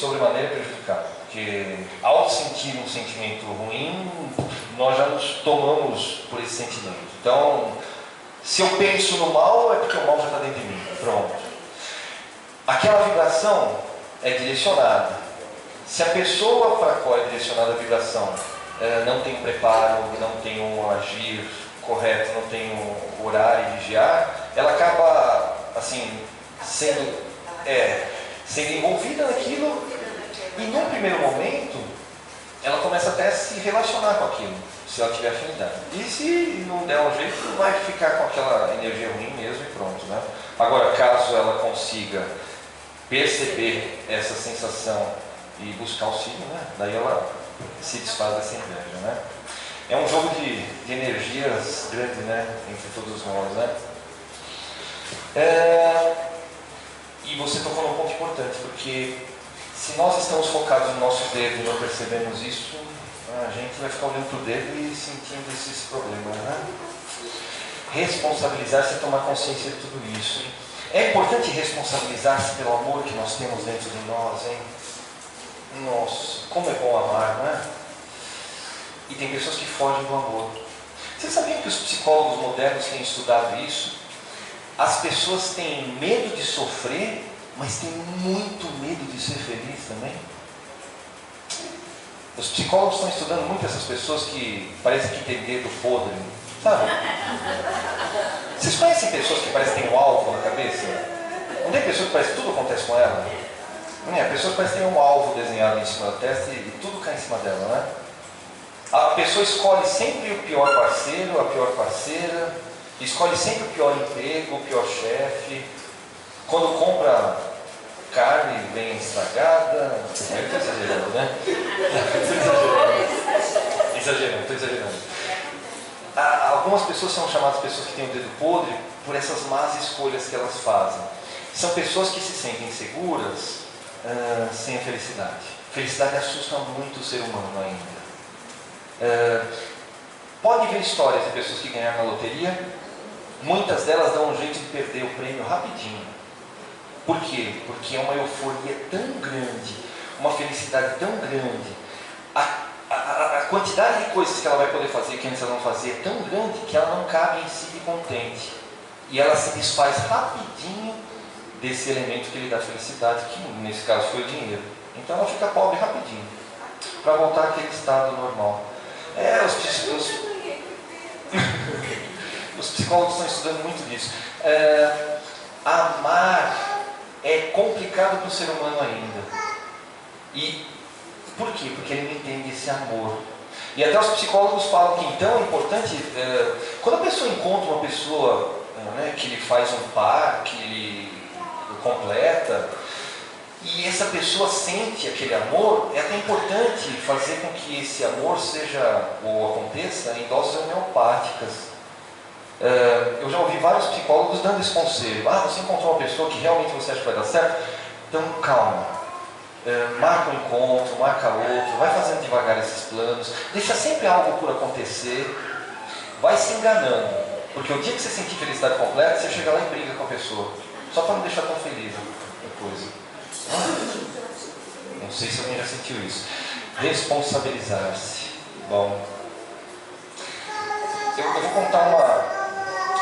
sobremaneira prejudicado, porque ao sentir um sentimento ruim, nós já nos tomamos por esse sentimento. Então, se eu penso no mal, é porque o mal já está dentro de mim. Pronto. Aquela vibração é direcionada. Se a pessoa para a qual é direcionada a vibração não tem um preparo, não tem um agir correto, não tem um orar e vigiar, ela acaba assim sendo envolvida naquilo, e num primeiro momento ela começa até a se relacionar com aquilo, se ela tiver afinidade. E se não der um jeito, vai ficar com aquela energia ruim mesmo e pronto, né? Agora, caso ela consiga perceber essa sensação e buscar auxílio, né? Daí ela se desfaz dessa inveja, né? É um jogo de energias grande, né? Entre todos nós, né? E você tocou num ponto importante, porque se nós estamos focados no nosso dedo e não percebemos isso, a gente vai ficar olhando para o dedo e sentindo esses problemas, né? Responsabilizar-se é tomar consciência de tudo isso. É importante responsabilizar-se pelo amor que nós temos dentro de nós, hein? Nossa, como é bom amar, não é? E tem pessoas que fogem do amor. Vocês sabiam que os psicólogos modernos têm estudado isso? As pessoas têm medo de sofrer, mas têm muito medo de ser feliz também. Os psicólogos estão estudando muito essas pessoas que parecem que têm dedo podre, sabe? Vocês conhecem pessoas que parecem que têm um alvo na cabeça? Não tem pessoa que parece que tudo acontece com ela? A pessoa parece que tem um alvo desenhado em cima da testa e tudo cai em cima dela, né? A pessoa escolhe sempre o pior parceiro, a pior parceira, escolhe sempre o pior emprego, o pior chefe. Quando compra carne bem estragada, eu estou exagerando, né? Estou exagerando. Algumas pessoas são chamadas pessoas que têm o dedo podre por essas más escolhas que elas fazem. São pessoas que se sentem seguras sem a felicidade. Felicidade assusta muito o ser humano ainda. Pode ver histórias de pessoas que ganharam na loteria. Muitas delas dão um jeito de perder o prêmio rapidinho. Por quê? Porque é uma euforia tão grande, uma felicidade tão grande, a quantidade de coisas que ela vai poder fazer que antes ela não fazia é tão grande que ela não cabe em si de contente. E ela se desfaz rapidinho desse elemento que lhe dá felicidade, que nesse caso foi o dinheiro. Então ela fica pobre rapidinho, para voltar àquele estado normal. Os psicólogos estão estudando muito disso. Amar é complicado para o ser humano ainda. E por quê? Porque ele não entende esse amor. E até os psicólogos falam que então é importante, quando a pessoa encontra uma pessoa que lhe faz um par, que lhe completa, e essa pessoa sente aquele amor, é até importante fazer com que esse amor seja ou aconteça em doses homeopáticas. Eu já ouvi vários psicólogos dando esse conselho. Você encontrou uma pessoa que realmente você acha que vai dar certo? Então calma, marca um encontro, marca outro, vai fazendo devagar esses planos, deixa sempre algo por acontecer, vai se enganando, porque o dia que você sentir felicidade completa, você chega lá e briga com a pessoa, só para não deixar tão feliz depois. Não sei se alguém já sentiu isso. Responsabilizar-se. Bom, eu vou contar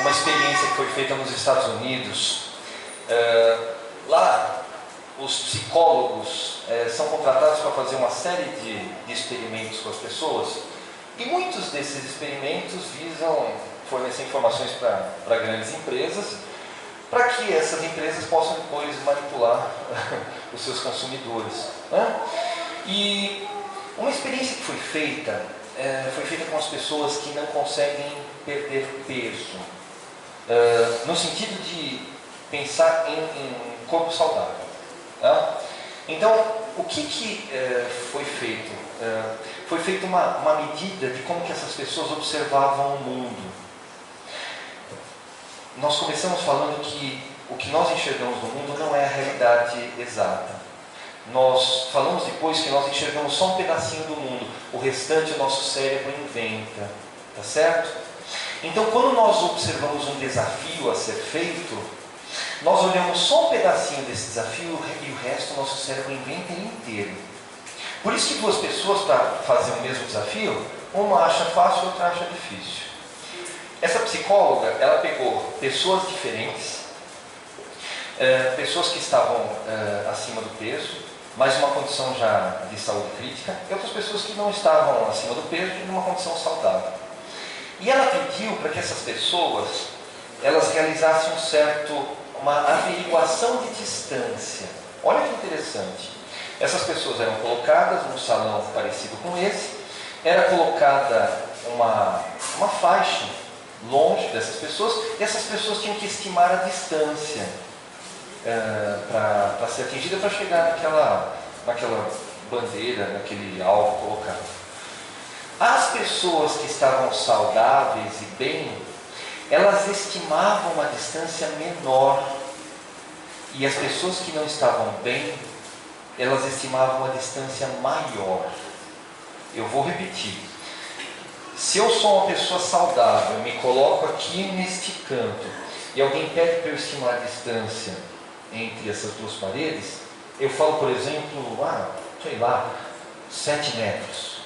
uma experiência que foi feita nos Estados Unidos. Lá, os psicólogos são contratados para fazer uma série de experimentos com as pessoas, e muitos desses experimentos visam fornecer informações para grandes empresas, para que essas empresas possam depois manipular os seus consumidores, né? E uma experiência que foi feita com as pessoas que não conseguem perder peso, no sentido de pensar em corpo saudável. Tá? Então, o que foi feito? Foi feita uma medida de como que essas pessoas observavam o mundo. Nós começamos falando que o que nós enxergamos no mundo não é a realidade exata. Nós falamos depois que nós enxergamos só um pedacinho do mundo, o restante o nosso cérebro inventa, tá certo? Então, quando nós observamos um desafio a ser feito, Nós olhamos só um pedacinho desse desafio e o resto o nosso cérebro inventa ele inteiro. Por isso que duas pessoas, para fazer o mesmo desafio, uma acha fácil e outra acha difícil. Essa psicóloga, ela pegou pessoas diferentes, pessoas que estavam acima do peso, mas uma condição já de saúde crítica, e outras pessoas que não estavam acima do peso e numa condição saudável. E ela pediu para que essas pessoas, elas realizassem uma averiguação de distância. Olha que interessante. Essas pessoas eram colocadas num salão parecido com esse, era colocada uma faixa longe dessas pessoas, e essas pessoas tinham que estimar a distância para ser atingida, para chegar naquela bandeira, naquele alvo colocado. As pessoas que estavam saudáveis e bem, elas estimavam uma distância menor, e as pessoas que não estavam bem, elas estimavam uma distância maior. Eu vou repetir. Se eu sou uma pessoa saudável, me coloco aqui neste canto, e alguém pede para eu estimar a distância entre essas duas paredes, eu falo, por exemplo, 7 metros.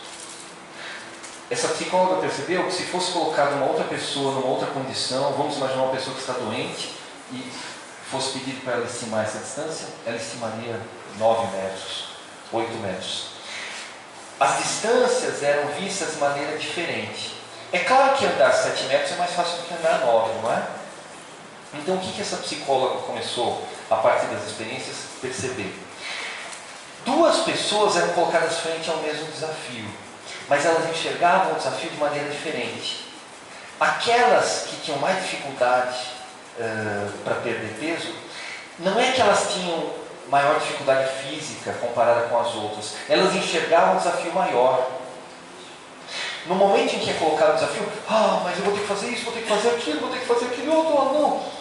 Essa psicóloga percebeu que se fosse colocada uma outra pessoa numa outra condição, vamos imaginar uma pessoa que está doente e fosse pedido para ela estimar essa distância, ela estimaria 9 metros, 8 metros. As distâncias eram vistas de maneira diferente. É claro que andar 7 metros é mais fácil do que andar 9, não é? Então o que essa psicóloga começou, a partir das experiências, a perceber? Duas pessoas eram colocadas frente ao mesmo desafio, mas elas enxergavam o desafio de maneira diferente. Aquelas que tinham mais dificuldade para perder peso, não é que elas tinham maior dificuldade física comparada com as outras, elas enxergavam um desafio maior. No momento em que é colocado o desafio, mas eu vou ter que fazer isso, vou ter que fazer aquilo, vou ter que fazer aquilo outro, não.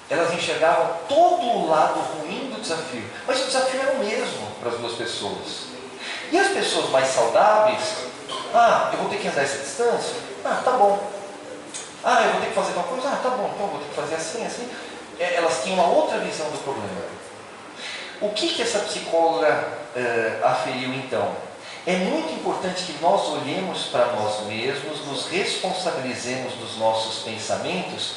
Elas enxergavam todo o lado ruim do desafio, mas o desafio era o mesmo para as duas pessoas. E as pessoas mais saudáveis, eu vou ter que andar essa distância? Tá bom. Eu vou ter que fazer tal coisa? Tá bom, então eu vou ter que fazer assim. Elas tinham uma outra visão do problema. O que essa psicóloga aferiu então? É muito importante que nós olhemos para nós mesmos, nos responsabilizemos dos nossos pensamentos,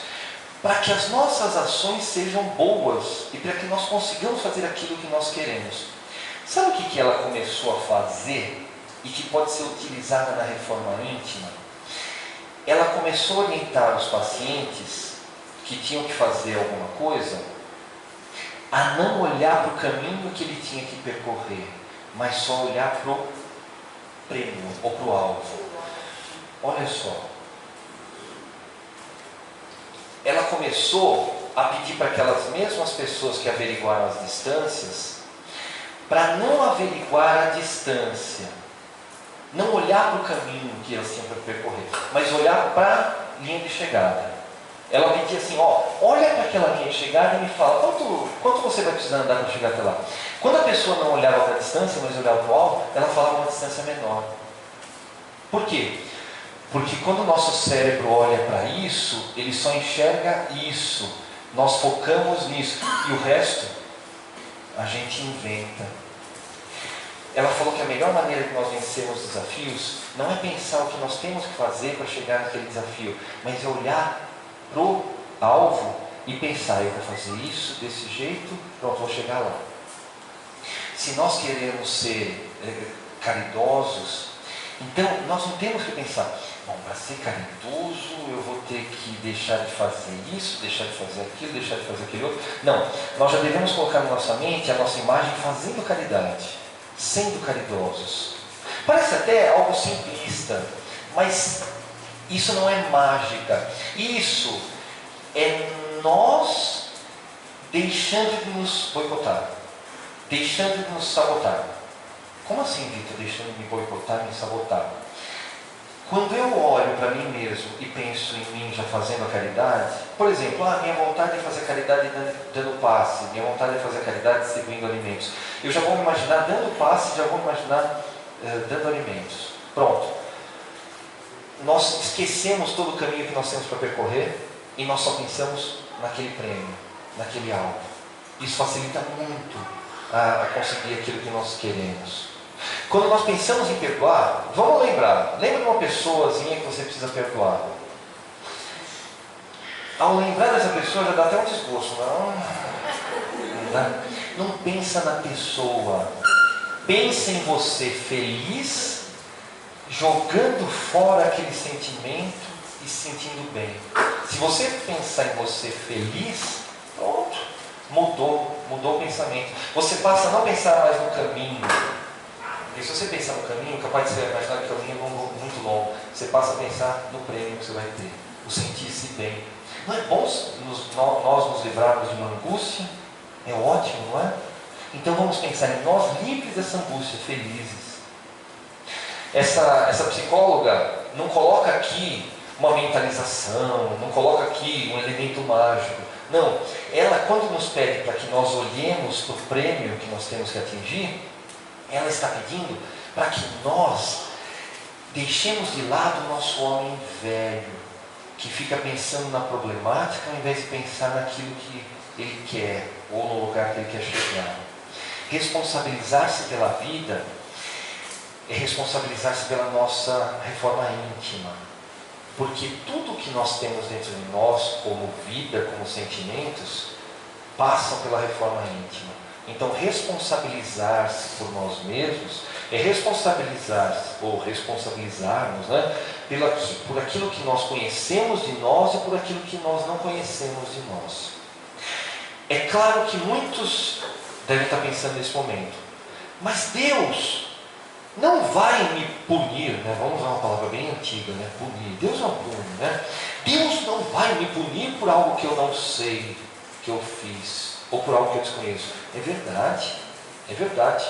para que as nossas ações sejam boas e para que nós consigamos fazer aquilo que nós queremos. Sabe o que ela começou a fazer e que pode ser utilizada na reforma íntima? Ela começou a orientar os pacientes que tinham que fazer alguma coisa a não olhar para o caminho que ele tinha que percorrer, mas só olhar para o prêmio ou para o alvo. Olha só. Ela começou a pedir para aquelas mesmas pessoas que averiguaram as distâncias, para não averiguar a distância, não olhar para o caminho que elas tinham para percorrer, mas olhar para a linha de chegada. Ela pedia assim, olha para aquela linha de chegada e me fala, quanto você vai precisar andar para chegar até lá? Quando a pessoa não olhava para a distância, mas olhava para o alvo, ela falava uma distância menor. Por quê? Porque quando o nosso cérebro olha para isso, ele só enxerga isso. Nós focamos nisso. E o resto, a gente inventa. Ela falou que a melhor maneira de nós vencermos os desafios não é pensar o que nós temos que fazer para chegar naquele desafio, mas é olhar para o alvo e pensar, eu vou fazer isso desse jeito, pronto, vou chegar lá. Se nós queremos ser caridosos, então nós não temos que pensar, para ser caridoso eu vou ter que deixar de fazer isso, deixar de fazer aquilo, deixar de fazer aquele outro. Não, nós já devemos colocar na nossa mente a nossa imagem fazendo caridade, sendo caridosos. Parece até algo simplista, mas isso não é mágica. Isso é nós deixando de nos boicotar, deixando de nos sabotar. Como assim, Vitor, deixando de me boicotar e me sabotar? Quando eu olho para mim mesmo e penso em mim já fazendo a caridade, por exemplo, minha vontade é fazer caridade dando passe, minha vontade é fazer caridade distribuindo alimentos. Eu já vou me imaginar dando passe, já vou me imaginar dando alimentos. Pronto. Nós esquecemos todo o caminho que nós temos para percorrer e nós só pensamos naquele prêmio. naquele alvo. Isso facilita muito a conseguir aquilo que nós queremos. Quando nós pensamos em perdoar, vamos lembra de uma pessoazinha que você precisa perdoar. Ao lembrar dessa pessoa já dá até um desgosto. Não pensa na pessoa. Pensa em você feliz, jogando fora aquele sentimento e se sentindo bem. Se você pensar em você feliz, pronto, mudou o pensamento. Você passa a não pensar mais no caminho. Porque se você pensar no caminho, capaz de você imaginar que o caminho é muito longo. Você passa a pensar no prêmio que você vai ter, o sentir-se bem. Não é bom nós nos livrarmos de uma angústia? É ótimo, não é? Então vamos pensar em nós livres dessa angústia, felizes. Essa psicóloga não coloca aqui uma mentalização, não coloca aqui um elemento mágico. Não, ela quando nos pede para que nós olhemos para o prêmio que nós temos que atingir, ela está pedindo para que nós deixemos de lado o nosso homem velho, que fica pensando na problemática ao invés de pensar naquilo que ele quer, ou no lugar que ele quer chegar. Responsabilizar-se pela vida é responsabilizar-se pela nossa reforma íntima. Porque tudo que nós temos dentro de nós, como vida, como sentimentos, passam pela reforma íntima. Então, responsabilizar-se por nós mesmos é responsabilizar-se, ou responsabilizarmos, né, por aquilo que nós conhecemos de nós e por aquilo que nós não conhecemos de nós. É claro que muitos devem estar pensando nesse momento, mas Deus não vai me punir, né? Vamos usar uma palavra bem antiga, né? Punir. Deus não pune, né? Deus não vai me punir por algo que eu não sei que eu fiz, ou por algo que eu desconheço. É verdade, é verdade.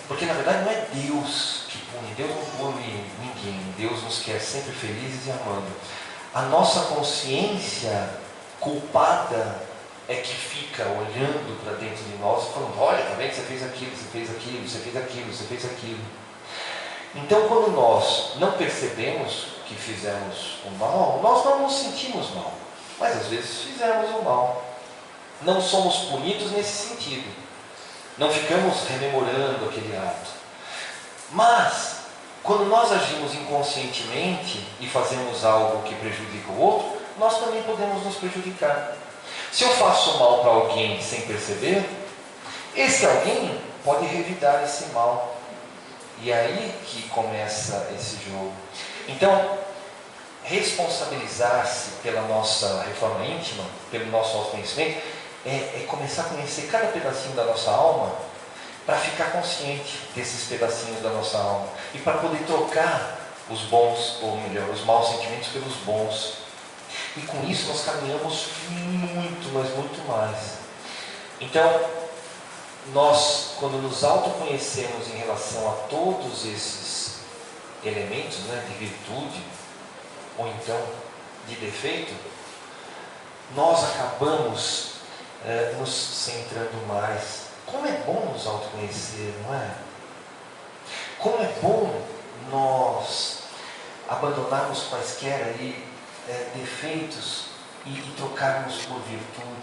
Porque na verdade não é Deus que pune, Deus não pune ninguém, Deus nos quer sempre felizes e amando. A nossa consciência culpada é que fica olhando para dentro de nós e falando, olha, tá vendo, você fez aquilo, você fez aquilo, você fez aquilo, você fez aquilo. Então quando nós não percebemos que fizemos o mal, nós não nos sentimos mal, mas às vezes fizemos o mal. Não somos punidos nesse sentido, não ficamos rememorando aquele ato. Mas quando nós agimos inconscientemente e fazemos algo que prejudica o outro, nós também podemos nos prejudicar. Se eu faço mal para alguém sem perceber, esse alguém pode revidar esse mal. E é aí que começa esse jogo. Então, responsabilizar-se pela nossa reforma íntima, pelo nosso autoconhecimento, é começar a conhecer cada pedacinho da nossa alma para ficar consciente desses pedacinhos da nossa alma e para poder trocar os bons, ou melhor, os maus sentimentos pelos bons. E com isso nós caminhamos muito, mas muito mais. Então, nós, quando nos autoconhecemos em relação a todos esses elementos, né, de virtude, ou então de defeito, nós acabamos nos centrando mais. Como é bom nos autoconhecer, não é? Como é bom nós abandonarmos quaisquer aí defeitos e trocarmos por virtude.